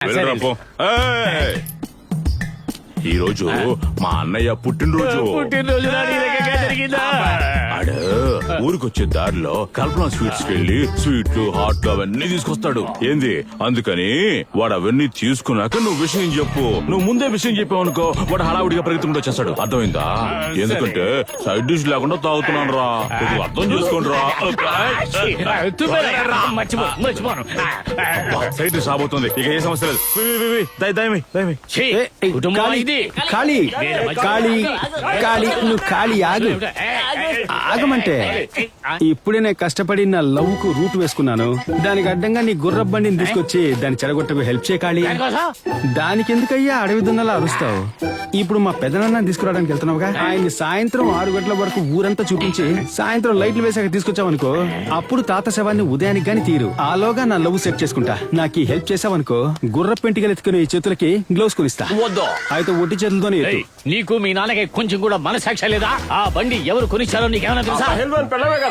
వెళ్ళరా పో. ఏయ్! ఈ రోజు మా అన్నయ్య పుట్టినరోజు. ఆడు ఊరికొచ్చే దారిలో కల్పన స్వీట్స్ కెళ్ళి స్వీట్లు హాట్లు అవన్నీ తీసుకొస్తాడు. ఏంది అందుకని వాడు అవన్నీ తీసుకున్నాక నువ్వు విషయం చెప్పు. నువ్వు ముందే విషయం చెప్పావు అనుకో వాడు హడావుడిగా పరిగెత్తుకుంటూ వచ్చేస్తాడు. అర్థమైందా? ఎందుకంటే సైడ్ డిష్ లేకుండా తాగుతున్నాను రా. అర్థం చేసుకోండి రా. సైడ్ డిష్ రాబోతుంది. ఇక ఏ సమస్య లేదు. నువ్వు ఖాళీ ఆగు. ఆగమంటే ఇప్పుడే నేను కష్టపడి నా లవ్ కు రూట్ వేసుకున్నాను. దానికి అడ్డంగా నీ గుర్ర బండిని తీసుకొచ్చి దాన్ని చెడగొట్టకు హెల్ప్ చేయ ఖాళీ. దానికి ఎందుకయ్యా అడవి దున్నలా అరుస్తావు? ఇప్పుడు మా పెదనాన్న తీసుకురావడానికి వెళ్తున్నావుగా, ఆయన్ని సాయంత్రం 6 గంటల వరకు ఊరంతా చూపించి సాయంత్రం లైట్లు వేసాక తీసుకొచ్చావనుకో, అప్పుడు తాత శవాన్ని ఉదయానికి గాని తీరు. ఆలోగా నా లవ్ సెట్ చేసుకుంటా. నాకు హెల్ప్ చేసావనుకో గుర్ర పెంటికలు ఎత్తుకునే ఈ చేతులకి గ్లోవ్స్ కొనిస్తా. అయితే ఒట్టి చేతులతోనే ఎత్తు. నీకు మీ నాన్నకి కొంచెం కూడా మనసాక్షి లేదా? ఆ బండి ఎవరు కొనిచ్చారో నీకేమైనా తెలుసా?